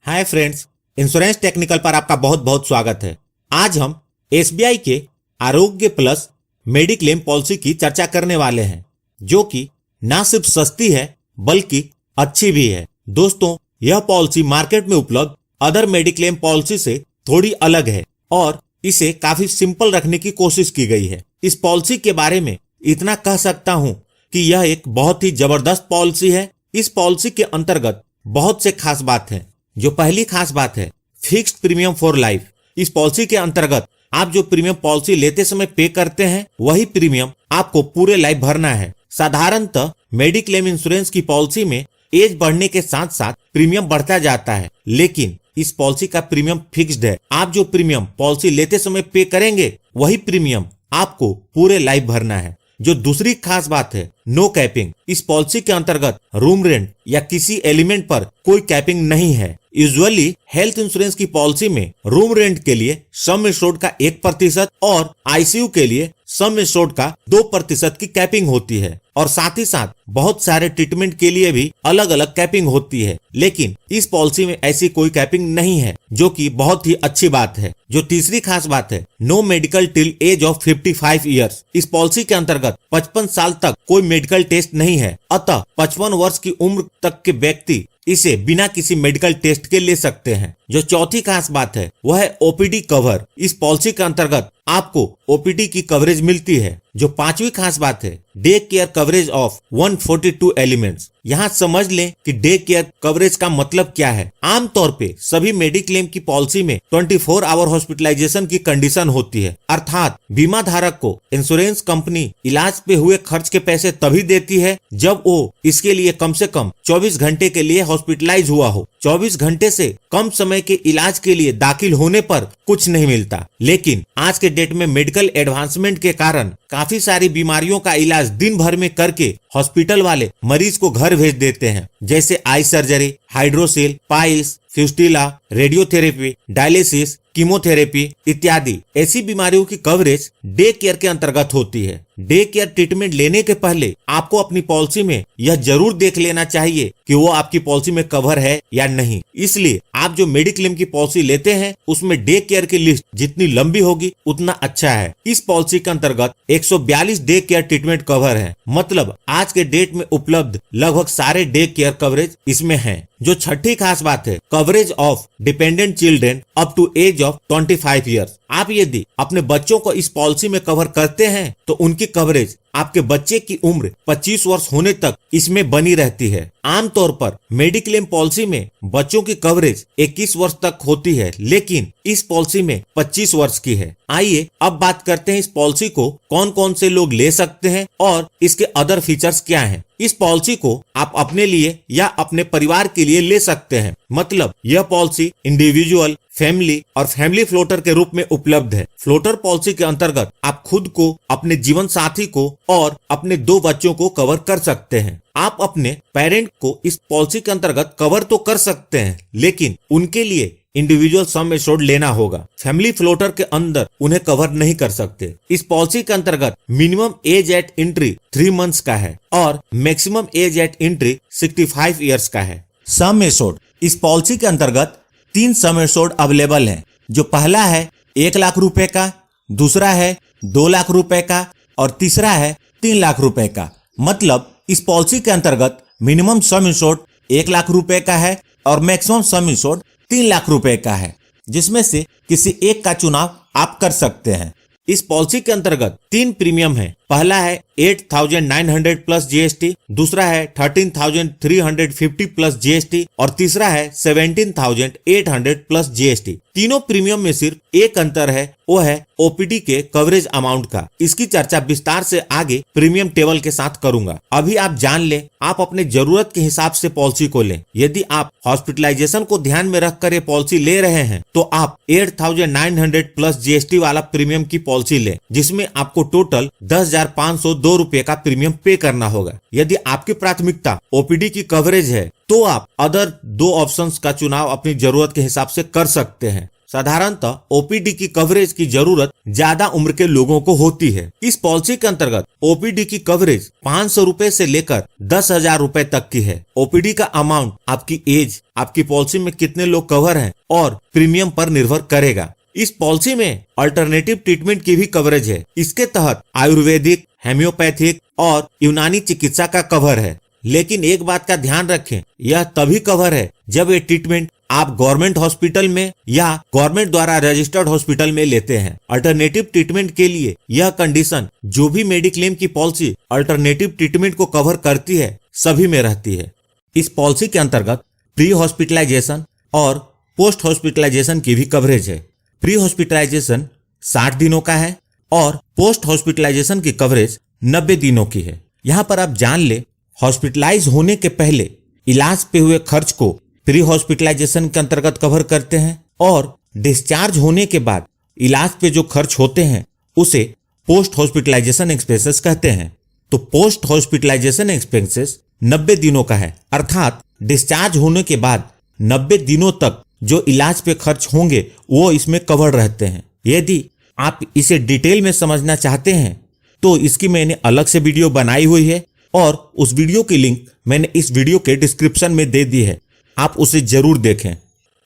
Hi friends, insurance technical पर आपका बहुत बहुत स्वागत है। आज हम एसबीआई के आरोग्य प्लस मेडिक्लेम पॉलिसी की चर्चा करने वाले हैं, जो कि ना सिर्फ सस्ती है बल्कि अच्छी भी है। दोस्तों, यह पॉलिसी मार्केट में उपलब्ध अदर मेडिक्लेम पॉलिसी से थोड़ी अलग है और इसे काफी सिंपल रखने की कोशिश की गई है। इस पॉलिसी के बारे में इतना कह सकता हूं कि यह एक बहुत ही जबरदस्त पॉलिसी है। इस पॉलिसी के अंतर्गत बहुत से खास बात हैं। जो पहली खास बात है, फिक्स्ड प्रीमियम फॉर लाइफ। इस पॉलिसी के अंतर्गत आप जो प्रीमियम पॉलिसी लेते समय पे करते हैं, वही प्रीमियम आपको पूरे लाइफ भरना है। साधारणतः मेडिक्लेम इंश्योरेंस की पॉलिसी में एज बढ़ने के साथ साथ प्रीमियम बढ़ता जाता है, लेकिन इस पॉलिसी का प्रीमियम फिक्स्ड है। आप जो प्रीमियम पॉलिसी लेते समय पे करेंगे, वही प्रीमियम आपको पूरे लाइफ भरना है। जो दूसरी खास बात है, नो कैपिंग। इस पॉलिसी के अंतर्गत रूम रेंट या किसी एलिमेंट पर कोई कैपिंग नहीं है। यूजुअली हेल्थ इंश्योरेंस की पॉलिसी में रूम रेंट के लिए सम एश्योर्ड का 1% और आईसीयू के लिए सम एश्योर्ड का 2% की कैपिंग होती है, और साथ ही साथ बहुत सारे ट्रीटमेंट के लिए भी अलग अलग कैपिंग होती है। लेकिन इस पॉलिसी में ऐसी कोई कैपिंग नहीं है, जो कि बहुत ही अच्छी बात है। जो तीसरी खास बात है, no medical till age of 55 years. इस पॉलिसी के अंतर्गत 55 साल तक कोई मेडिकल टेस्ट नहीं है, अतः 55 वर्ष की उम्र तक के व्यक्ति इसे बिना किसी मेडिकल टेस्ट के ले सकते हैं। जो चौथी खास बात है, वह है ओपीडी कवर। इस पॉलिसी के अंतर्गत आपको ओपीडी की कवरेज मिलती है। जो पांचवी खास बात है, day care coverage of 142 elements. यहाँ समझ लें कि डे केयर कवरेज का मतलब क्या है। आमतौर पे सभी मेडिक्लेम की पॉलिसी में 24 आवर हॉस्पिटलाइजेशन की कंडीशन होती है, अर्थात बीमा धारक को इंश्योरेंस कंपनी इलाज पे हुए खर्च के पैसे तभी देती है जब वो इसके लिए कम से कम 24 घंटे के लिए हॉस्पिटलाइज हुआ हो। 24 घंटे से कम समय के इलाज के लिए दाखिल होने पर कुछ नहीं मिलता। लेकिन आज के डेट में मेडिकल एडवांसमेंट के कारण काफी सारी बीमारियों का इलाज दिन भर में करके हॉस्पिटल वाले मरीज को घर भेज देते हैं, जैसे eye surgery, hydrocele, piles, fistula, radiotherapy, dialysis, chemotherapy इत्यादि। ऐसी बीमारियों की कवरेज डे केयर के अंतर्गत होती है। डे केयर ट्रीटमेंट लेने के पहले आपको अपनी पॉलिसी में यह जरूर देख लेना चाहिए कि वो आपकी पॉलिसी में कवर है या नहीं। इसलिए आप जो मेडिक्लेम की पॉलिसी लेते हैं, उसमें डे केयर की लिस्ट जितनी लंबी होगी उतना अच्छा है। इस पॉलिसी के अंतर्गत 142 डे केयर ट्रीटमेंट कवर है, मतलब आज के डेट में उपलब्ध लगभग सारे डे केयर कवरेज इसमें हैं। जो छठी खास बात है, coverage of dependent children up to age of 25 years. आप यदि अपने बच्चों को इस पॉलिसी में कवर करते हैं, तो उनकी कवरेज आपके बच्चे की उम्र 25 वर्ष होने तक इसमें बनी रहती है। आमतौर पर मेडिक्लेम पॉलिसी में बच्चों की कवरेज 21 वर्ष तक होती है, लेकिन इस पॉलिसी में 25 वर्ष की है। आइए अब बात करते हैं इस पॉलिसी को कौन कौन से लोग ले सकते हैं और इसके अदर फीचर्स क्या हैं। इस पॉलिसी को आप अपने लिए या अपने परिवार के लिए ले सकते हैं, मतलब यह पॉलिसी इंडिविजुअल, फैमिली और फैमिली फ्लोटर के रूप में उपलब्ध है। फ्लोटर पॉलिसी के अंतर्गत आप खुद को, अपने जीवन साथी को और अपने 2 बच्चों को कवर कर सकते हैं। आप अपने पेरेंट को इस पॉलिसी के अंतर्गत कवर तो कर सकते हैं, लेकिन उनके लिए इंडिविजुअल सम एश्योर्ड लेना होगा। फैमिली फ्लोटर के अंदर उन्हें कवर नहीं कर सकते। इस पॉलिसी के अंतर्गत minimum age eight entry 3 months का है और maximum age eight entry 65 years का है। सम एश्योर्ड, इस पॉलिसी के अंतर्गत 3 सम एश्योर्ड अवेलेबल है। जो पहला है 1 लाख रुपए का, दूसरा है 2 लाख रुपए का और तीसरा है 3 लाख रुपए का। मतलब इस पॉलिसी के अंतर्गत मिनिमम सम एश्योर्ड 1 लाख रुपए का है और मैक्सिमम सम एश्योर्ड 3 लाख रुपए का है, जिसमें से किसी एक का चुनाव आप कर सकते हैं। इस पॉलिसी के अंतर्गत 3 प्रीमियम है। पहला है 8,900 प्लस जीएसटी, दूसरा है 13,350 प्लस जीएसटी और तीसरा है 17,800 प्लस जीएसटी। तीनों प्रीमियम में सिर्फ एक अंतर है, वो है ओपीडी के कवरेज अमाउंट का। इसकी चर्चा विस्तार से आगे प्रीमियम टेबल के साथ करूंगा। अभी आप जान लें, आप अपने जरूरत के हिसाब से पॉलिसी को लें। यदि आप हॉस्पिटलाइजेशन को ध्यान में रखकर ये पॉलिसी ले रहे हैं, तो आप 8,900 प्लस जीएसटी वाला प्रीमियम की पॉलिसी लें, जिसमें आपको टोटल 10,502 रुपए का प्रीमियम पे करना होगा। यदि आपकी प्राथमिकता ओपीडी की कवरेज है, तो आप अदर 2 ऑप्शंस का चुनाव अपनी जरूरत के हिसाब से कर सकते हैं। साधारणतः ओपीडी की कवरेज की जरूरत ज्यादा उम्र के लोगों को होती है। इस पॉलिसी के अंतर्गत ओपीडी की कवरेज 500 रुपए से लेकर 10,000 रुपए तक की है। ओपीडी का अमाउंट आपकी एज, आपकी पॉलिसी में कितने लोग कवर हैं और प्रीमियम पर निर्भर करेगा। इस पॉलिसी में अल्टरनेटिव ट्रीटमेंट की भी कवरेज है। इसके तहत आयुर्वेदिक, हेम्योपैथिक और यूनानी चिकित्सा का कवर है। लेकिन एक बात का ध्यान रखें, यह तभी कवर है जब ये ट्रीटमेंट आप गवर्नमेंट हॉस्पिटल में या गवर्नमेंट द्वारा रजिस्टर्ड हॉस्पिटल में लेते हैं। अल्टरनेटिव ट्रीटमेंट के लिए यह कंडीशन जो भी मेडिक्लेम की पॉलिसी अल्टरनेटिव ट्रीटमेंट को कवर करती है सभी में रहती है। इस पॉलिसी के अंतर्गत प्री हॉस्पिटलाइजेशन और पोस्ट हॉस्पिटलाइजेशन की भी कवरेज है। प्री हॉस्पिटलाइजेशन 60 दिनों का है और पोस्ट हॉस्पिटलाइजेशन की कवरेज 90 दिनों की है। यहाँ पर आप जान ले, हॉस्पिटलाइज होने के पहले इलाज पे हुए खर्च को प्री हॉस्पिटलाइजेशन के अंतर्गत कवर करते हैं और डिस्चार्ज होने के बाद इलाज पे जो खर्च होते हैं उसे पोस्ट हॉस्पिटलाइजेशन एक्सपेंसेस कहते हैं। तो पोस्ट हॉस्पिटलाइजेशन एक्सपेंसेस 90 दिनों का है, अर्थात डिस्चार्ज होने के बाद 90 दिनों तक जो इलाज पे खर्च होंगे वो इसमें कवर रहते हैं। यदि आप इसे डिटेल में समझना चाहते हैं तो इसकी मैंने अलग से वीडियो बनाई हुई है और उस वीडियो की लिंक मैंने इस वीडियो के डिस्क्रिप्शन में दे दी है, आप उसे जरूर देखें।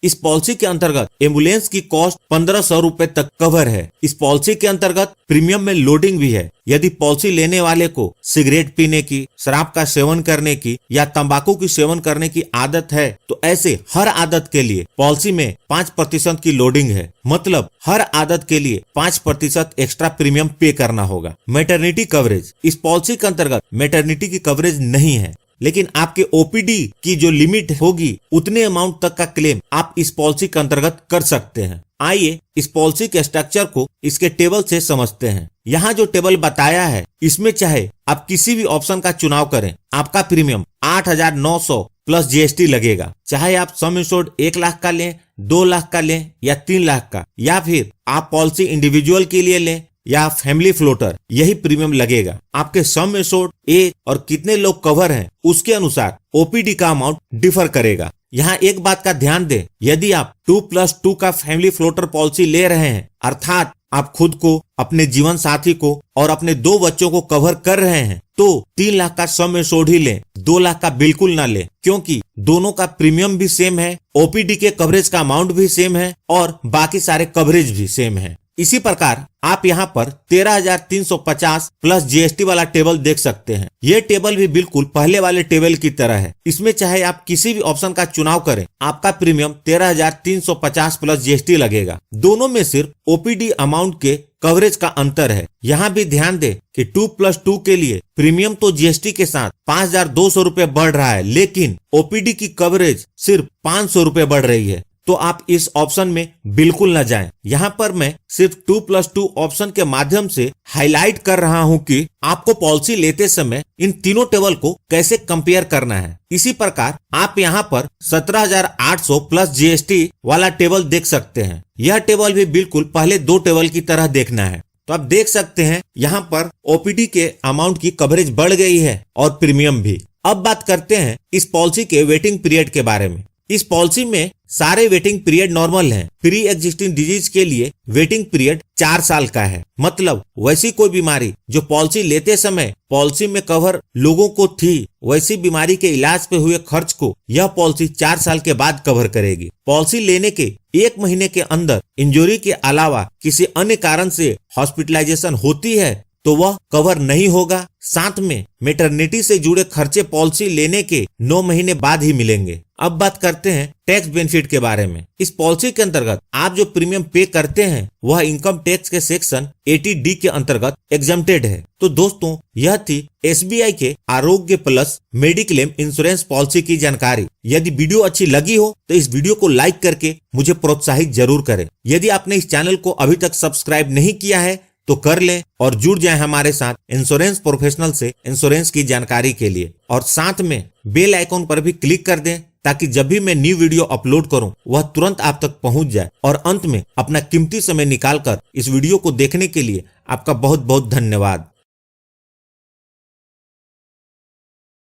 इस पॉलिसी के अंतर्गत एम्बुलेंस की कॉस्ट 1500 रुपए तक कवर है। इस पॉलिसी के अंतर्गत प्रीमियम में लोडिंग भी है। यदि पॉलिसी लेने वाले को सिगरेट पीने की, शराब का सेवन करने की या तंबाकू की सेवन करने की आदत है तो ऐसे हर आदत के लिए पॉलिसी में 5% की लोडिंग है। मतलब हर आदत के लिए 5% एक्स्ट्रा प्रीमियम पे करना होगा। मैटरनिटी कवरेज, इस पॉलिसी के अंतर्गत मैटरनिटी की कवरेज नहीं है, लेकिन आपके ओपीडी की जो लिमिट होगी उतने अमाउंट तक का क्लेम आप इस पॉलिसी के अंतर्गत कर सकते हैं। आइए इस पॉलिसी के स्ट्रक्चर को इसके टेबल से समझते हैं। यहाँ जो टेबल बताया है इसमें चाहे आप किसी भी ऑप्शन का चुनाव करें, आपका प्रीमियम 8,900 प्लस जीएसटी लगेगा। चाहे आप सम इंश्योर्ड 1 लाख का लें, 2 लाख का लें या 3 लाख का, या फिर आप पॉलिसी इंडिविजुअल के लिए लें या फैमिली फ्लोटर, यही प्रीमियम लगेगा। आपके सम इंश्योर्ड, एज और कितने लोग कवर हैं उसके अनुसार ओपीडी का अमाउंट डिफर करेगा। यहाँ एक बात का ध्यान दें, यदि आप 2+2 का फैमिली फ्लोटर पॉलिसी ले रहे हैं, अर्थात आप खुद को, अपने जीवन साथी को और अपने 2 बच्चों को कवर कर रहे हैं, तो 3 लाख का सम इंश्योर्ड ही लें, 2 लाख का बिल्कुल ना लें, क्योंकि दोनों का प्रीमियम भी सेम है, ओपीडी के कवरेज का अमाउंट भी सेम है और बाकी सारे कवरेज भी सेम है। इसी प्रकार आप यहाँ पर 13,350 प्लस जीएसटी वाला टेबल देख सकते हैं। ये टेबल भी बिल्कुल पहले वाले टेबल की तरह है। इसमें चाहे आप किसी भी ऑप्शन का चुनाव करें, आपका प्रीमियम 13,350 प्लस जीएसटी लगेगा। दोनों में सिर्फ ओपीडी अमाउंट के कवरेज का अंतर है। यहाँ भी ध्यान दें कि 2+2 के लिए प्रीमियम तो जीएसटी के साथ 5,200 रुपए बढ़ रहा है, लेकिन ओपीडी की कवरेज सिर्फ 500 रुपए बढ़ रही है। तो आप इस ऑप्शन में बिल्कुल न जाएं। यहाँ पर मैं सिर्फ 2+2 ऑप्शन के माध्यम से हाईलाइट कर रहा हूँ कि आपको पॉलिसी लेते समय इन तीनों टेबल को कैसे कंपेयर करना है। इसी प्रकार आप यहाँ पर 17,800 प्लस जीएसटी वाला टेबल देख सकते हैं। यह टेबल भी बिल्कुल पहले 2 टेबल की तरह देखना है। तो आप देख सकते हैं यहाँ पर ओपीडी के अमाउंट की कवरेज बढ़ गई है और प्रीमियम भी। अब बात करते हैं इस पॉलिसी के वेटिंग पीरियड के बारे में। इस पॉलिसी में सारे वेटिंग पीरियड नॉर्मल हैं। प्री एग्जिस्टिंग डिजीज के लिए वेटिंग पीरियड 4 साल का है। मतलब वैसी कोई बीमारी जो पॉलिसी लेते समय पॉलिसी में कवर लोगों को थी, वैसी बीमारी के इलाज पे हुए खर्च को यह पॉलिसी 4 साल के बाद कवर करेगी। पॉलिसी लेने के 1 महीने के अंदर इंजरी के अलावा किसी अन्य कारण से हॉस्पिटलाइजेशन होती है तो वह कवर नहीं होगा। साथ में मैटरनिटी से जुड़े खर्चे पॉलिसी लेने के 9 महीने बाद ही मिलेंगे। अब बात करते हैं टैक्स बेनिफिट के बारे में। इस पॉलिसी के अंतर्गत आप जो प्रीमियम पे करते हैं वह इनकम टैक्स के सेक्शन 80D के अंतर्गत एग्जम्प्टेड है। तो दोस्तों, यह थी एसबीआई के आरोग्य प्लस मेडिक्लेम इंश्योरेंस पॉलिसी की जानकारी। यदि वीडियो अच्छी लगी हो तो इस वीडियो को लाइक करके मुझे प्रोत्साहित जरूर करें। यदि आपने इस चैनल को अभी तक सब्सक्राइब नहीं किया है तो कर लें और जुड़ जाएं हमारे साथ इंश्योरेंस प्रोफेशनल से इंश्योरेंस की जानकारी के लिए। और साथ में बेल आइकॉन पर भी क्लिक कर दें ताकि जब भी मैं न्यू वीडियो अपलोड करूं वह तुरंत आप तक पहुंच जाए। और अंत में अपना कीमती समय निकालकर इस वीडियो को देखने के लिए आपका बहुत बहुत धन्यवाद।